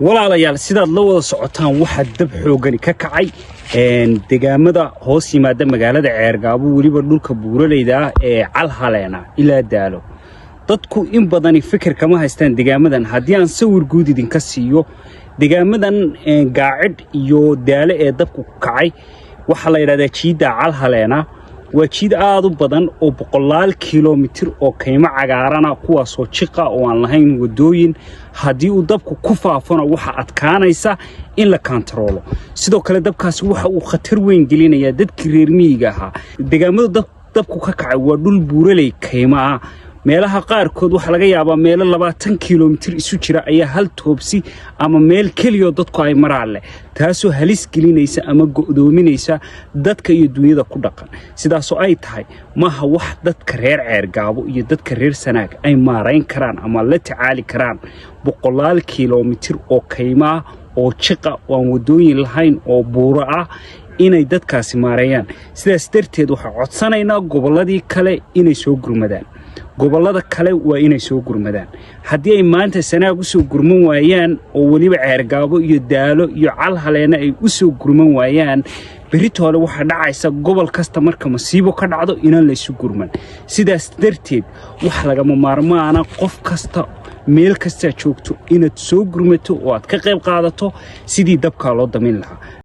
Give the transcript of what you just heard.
walaalayaal sidaad la wada socotaan waxa dab xoogani ka kacay deegaamada hoos yimaada magaalada Ceergaabo waliba dhulka buuraleyda ee Xaalada ilaa Daalo dadku in badan fikir kama haystaan deegaamadan haddii aan sawir guud idinka siiyo deegaamadan gaacid iyo Daalo ee dabku kacay waxa la yiraahdaa jiida Xaalada waa jiid aad u badan oo 100 kiiloomitir oo kayma cagaarana kuwaas oo jiqa oo aan lahayn wadooyin hadii uu dabku ku faafano waxa adkaanaysa in la kantaroolo sidoo kale dabkaasi waxa uu khatar weyn gelinayaa dadkii reer miyiga ahaa deegaamada dabku ka kacay waa dhul buuraley kayma meelaha qaarkood waxa laga yaabaa meel 20 kiiloomitir isu jira ayaa hal toobsi ama meel kaliya dadku ay maraan leh taasoo halis gelinaysa ama go'doominaysa dadka iyo dunyada ku dhaqan sidaas oo ay tahay maaha wax dadka reer Ceergaabo iyo dadka reer Sanaag ay maarayn karaan ama la tacaali karaan 100 kiiloomitir oo kayma oo jiqa oo wadooyin lahayn oo buuro ah inay dadkaasi maareeyaan sidaas darteed waxa codsanaynaa goboladii kale inay soo gurmadaan gobolada kale waa inay soo gurmadaan haddii ay maanta Sanaag u soo gurman waayaan oo waliba Ceergaabo iyo Daalo iyo Xaalada ay u soo gurman waayaan beritoole waxa dhacaysa gobol kasta marka masiibo ka dhacdo inaan la isu gurman sidaas darteed waxa laga maarmaana qof kasta meel kasta joogto inaad soo gurmato oo aad ka qayb qaadato sidii dabka loo damin lahaa